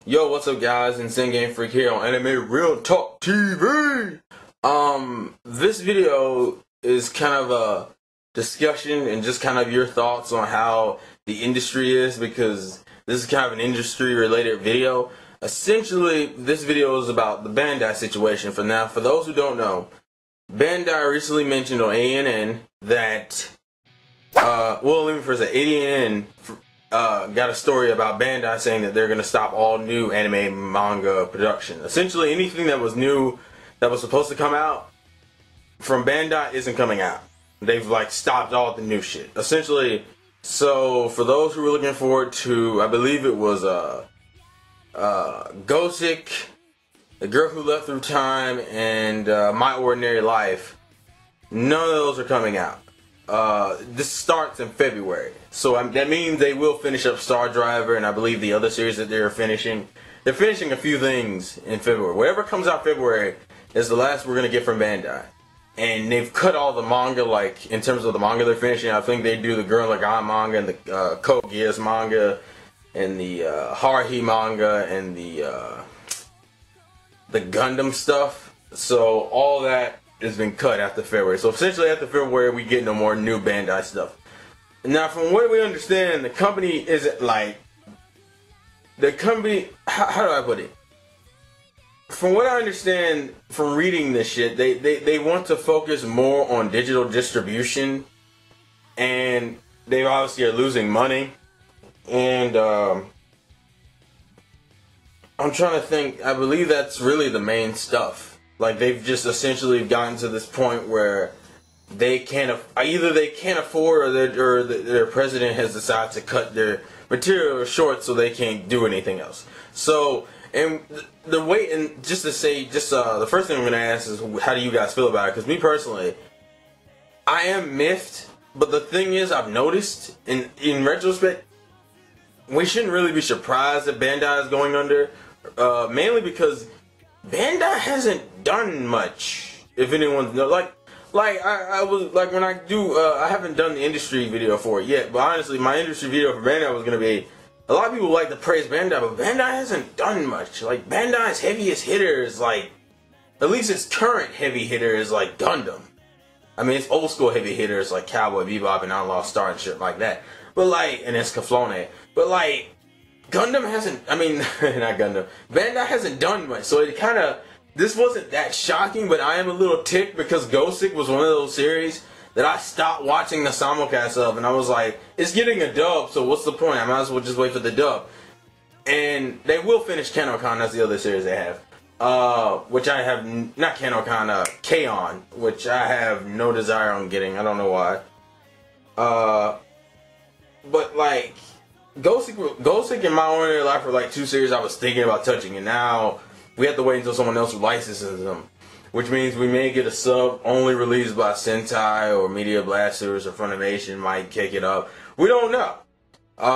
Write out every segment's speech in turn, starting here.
Yo, what's up guys? InsaneGameFreak here on AnimeRealTalkTV. This video is kind of a discussion and just kind of your thoughts on how the industry is, because this is kind of an industry related video. Essentially, this video is about the Bandai situation. For those who don't know, Bandai recently mentioned on ANN that, let me first say, ANN got a story about Bandai saying that they're going to stop all new anime manga production. Essentially, anything that was new that was supposed to come out from Bandai isn't coming out. They've stopped all the new shit. Essentially, so for those who were looking forward to, I believe it was Gosick, The Girl Who Left Through Time, and My Ordinary Life, none of those are coming out. This starts in February, so that means they will finish up Star Driver, and I believe the other series that they're finishing a few things in February. Whatever comes out February is the last we're gonna get from Bandai, and they've cut all the manga. In terms of the manga they're finishing, I think they do the Gurren Lagann manga and the Code Geass manga and the Haruhi manga and the Gundam stuff. So all that has been cut after February. So essentially after February we get no more new Bandai stuff. Now from what we understand, the company isn't how do I put it? From what I understand from reading this shit, they want to focus more on digital distribution, and they obviously are losing money. And I'm trying to think, I believe that's really the main stuff. They've just essentially gotten to this point where they can't afford, or their president has decided to cut their material short so they can't do anything else. So, and the first thing I'm going to ask is, how do you guys feel about it? Because me personally, I am miffed, but the thing is, I've noticed, in retrospect, we shouldn't really be surprised that Bandai is going under, mainly because Bandai hasn't done much. If anyone knows, I haven't done the industry video for it yet, but honestly, my industry video for Bandai was gonna be, a lot of people like to praise Bandai, but Bandai hasn't done much. Bandai's heaviest hitter is at least its current heavy hitter is Gundam. I mean, it's old school heavy hitters like Cowboy Bebop and Outlaw Star and shit like that. But and it's Kaflone. But Gundam hasn't, not Gundam, Bandai hasn't done much, so it this wasn't that shocking, but I am a little ticked because Gosick was one of those series that I stopped watching the simulcast of, and I was like, it's getting a dub, so what's the point? I might as well just wait for the dub. And they will finish Kanokan, that's the other series they have, which I have, not Kanokan, K-On, which I have no desire on getting, I don't know why. But Gosick and My Ordinary Life were 2 series I was thinking about touching, and now we have to wait until someone else licenses them, which means we may get a sub only released by Sentai or Media Blasters or Funimation might kick it up. We don't know.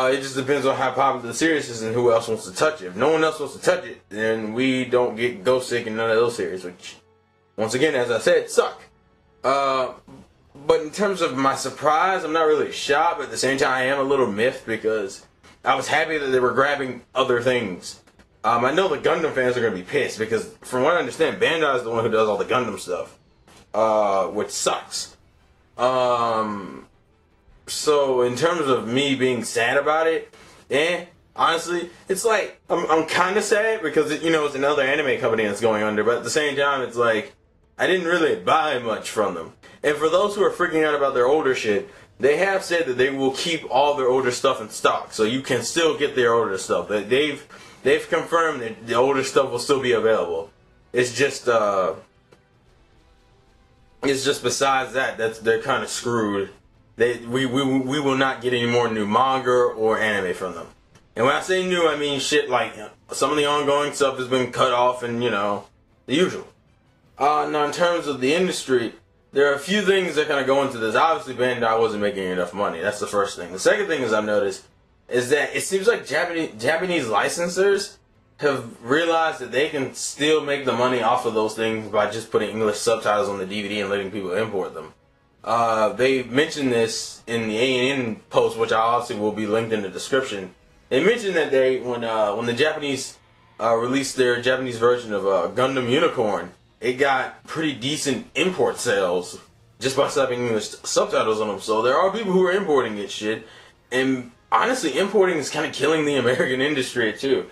It just depends on how popular the series is and who else wants to touch it. If no one else wants to touch it, then we don't get Gosick and none of those series, which, once again, as I said, suck. But in terms of my surprise, I'm not really shocked, but at the same time I am a little miffed because I was happy that they were grabbing other things. I know the Gundam fans are going to be pissed because, from what I understand, Bandai is the one who does all the Gundam stuff, which sucks. So in terms of me being sad about it, honestly, it's I'm kind of sad because it's another anime company that's going under, but at the same time, it's I didn't really buy much from them. And for those who are freaking out about their older shit, they have said that they will keep all their older stuff in stock, so you can still get their older stuff. They've confirmed that the older stuff will still be available. It's just besides that, they're kind of screwed. We will not get any more new manga or anime from them. And when I say new, I mean shit some of the ongoing stuff has been cut off, and the usual. Now in terms of the industry, there are a few things that kind of go into this. Obviously, Bandai wasn't making enough money. That's the first thing. The second thing I've noticed is that it seems like Japanese licensors have realized that they can still make the money off of those things by just putting English subtitles on the DVD and letting people import them. They mentioned this in the ANN post, which I also will be linked in the description. They mentioned that when the Japanese released their Japanese version of Gundam Unicorn. It got pretty decent import sales just by slapping English subtitles on them. So there are people who are importing it shit, and honestly, importing is kind of killing the American industry too,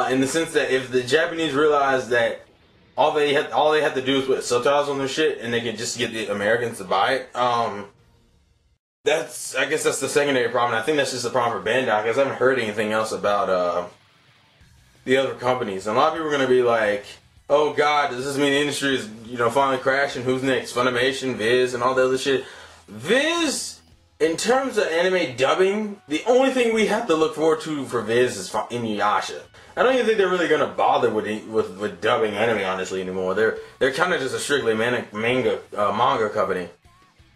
in the sense that if the Japanese realize that all they have to do is put subtitles on their shit, and they can just get the Americans to buy it. I guess that's the secondary problem. I think that's just a problem for Bandai, because I haven't heard anything else about the other companies. And a lot of people are gonna be like, "Oh God, does this mean the industry is finally crashing? Who's next? Funimation, Viz, and all the other shit." Viz, in terms of anime dubbing, the only thing we have to look forward to for Viz is Inuyasha. I don't even think they're really gonna bother with dubbing anime honestly anymore. They're kind of just a strictly manga company.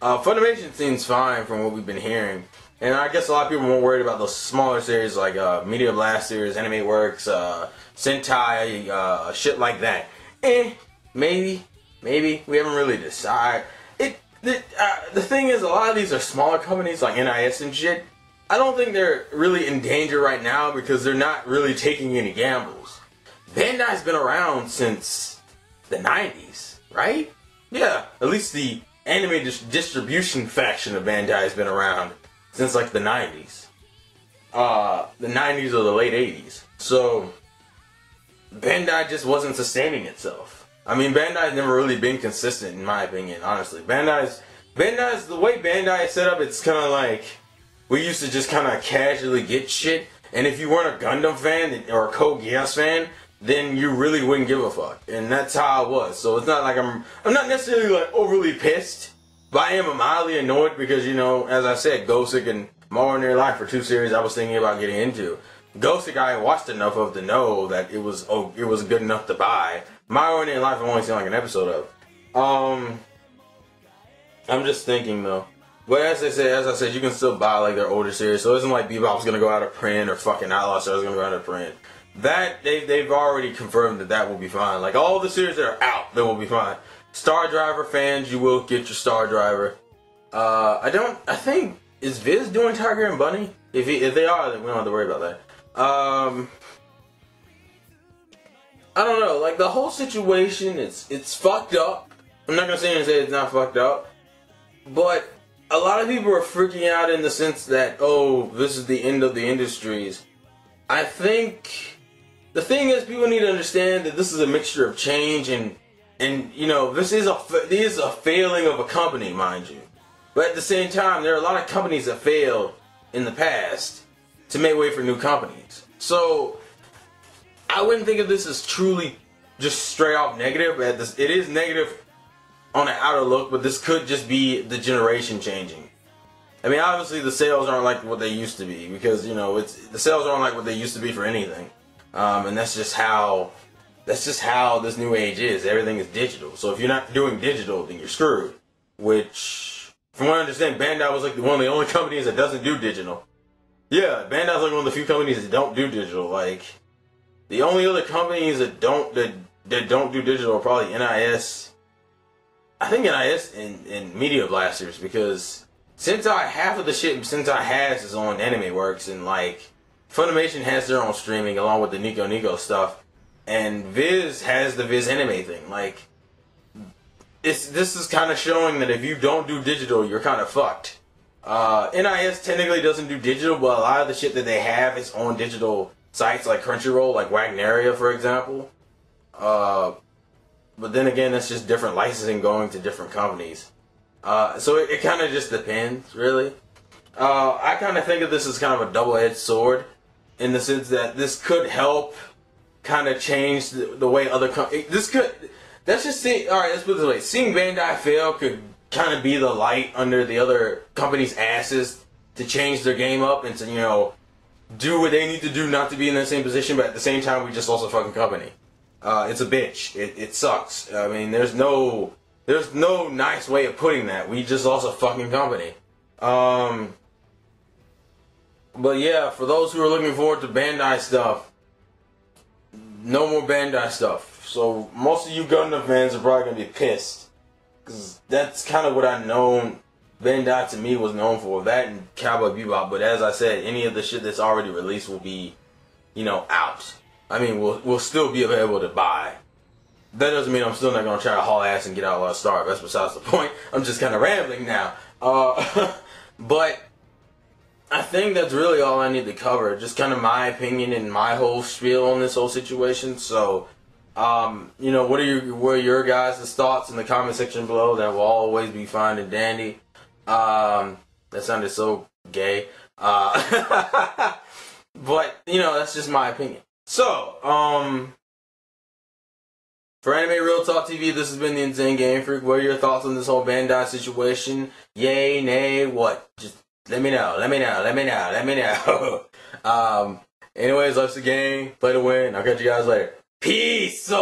Funimation seems fine from what we've been hearing, and I guess a lot of people are more worried about those smaller series like Media Blasters, Anime Works, Sentai, shit like that. Maybe we haven't really decided. The thing is, a lot of these are smaller companies like NIS and shit. I don't think they're really in danger right now because they're not really taking any gambles. Bandai's been around since the 90s, right? Yeah, at least the anime distribution faction of Bandai has been around since like the 90s. The 90s or the late 80s. So, Bandai just wasn't sustaining itself. I mean, Bandai's never really been consistent in my opinion, honestly. Bandai's the way Bandai is set up, it's kind of like we used to just kind of casually get shit, and if you weren't a Gundam fan or a Code Geass fan, then you really wouldn't give a fuck, and that's how it was. So it's not like I'm not necessarily like overly pissed, but I am mildly annoyed because as I said, Gothic and My Ordinary Life are two series I was thinking about getting into. Gothic I watched enough of to know that it was good enough to buy. My Ordinary Life I've only seen like an episode of. I'm just thinking though. But as I said, you can still buy like their older series, so it isn't like Bebop's gonna go out of print or fucking Outlaw Star's gonna go out of print. That they've already confirmed that will be fine. Like all the series that are out, they will be fine. Star Driver fans, you will get your Star Driver. I think is Viz doing Tiger and Bunny? If they are, then we don't have to worry about that. I don't know. Like the whole situation, it's fucked up. I'm not gonna say it's not fucked up, but a lot of people are freaking out in the sense that, oh, this is the end of the industries. I think the thing is, people need to understand that this is a mixture of change and this is a failing of a company, mind you. But at the same time, there are a lot of companies that failed in the past to make way for new companies. So I wouldn't think of this as truly just straight out negative. It is negative on the outer look, but this could just be the generation changing. I mean, obviously the sales aren't like what they used to be because the sales aren't like what they used to be for anything, and that's just how this new age is. Everything is digital. So if you're not doing digital, then you're screwed. Which, from what I understand, Bandai was like one of the only companies that doesn't do digital. Yeah, Bandai's like one of the few companies that don't do digital. Like the only other companies that don't do digital are probably NIS. I think NIS and Media Blasters, because Sentai, half of the shit Sentai has is on AnimeWorks, and like Funimation has their own streaming along with the Nico Nico stuff, and Viz has the Viz anime thing. Like this is kind of showing that if you don't do digital, you're kind of fucked. NIS technically doesn't do digital, but a lot of the shit that they have is on digital sites like Crunchyroll, like Wagneria, for example. But then again, that's just different licensing going to different companies. So it kind of just depends, really. I kind of think of this as kind of a double-edged sword, in the sense that this could help kind of change the way other companies... Let's just see... Alright, let's put it this way. Seeing Bandai fail could kind of be the light under the other companies' asses to change their game up and to, do what they need to do not to be in the same position, but at the same time, we just lost a fucking company. It's a bitch. It sucks. I mean, there's no nice way of putting that. We just lost a fucking company. But yeah, for those who are looking forward to Bandai stuff, no more Bandai stuff. So most of you Gundam fans are probably gonna be pissed, because that's kind of what I known Bandai to me was known for. That and Cowboy Bebop. But as I said, any of the shit that's already released will be, out. I mean, will still be available to buy. That doesn't mean I'm still not gonna try to haul ass and get out Lost Star. That's besides the point. I'm just kind of rambling now. But I think that's really all I need to cover. Just kind of my opinion and my whole spiel on this whole situation. So, you know, what are your guys' thoughts in the comment section below? That will always be fine and dandy. That sounded so gay. But you know, that's just my opinion. So, for AnimeRealTalkTV, this has been the Insane Game Freak. What are your thoughts on this whole Bandai situation? Yay, nay, what? Just let me know. Let me know. Let me know. Let me know. Anyways, life's a game. Play to win. I'll catch you guys later. Peace.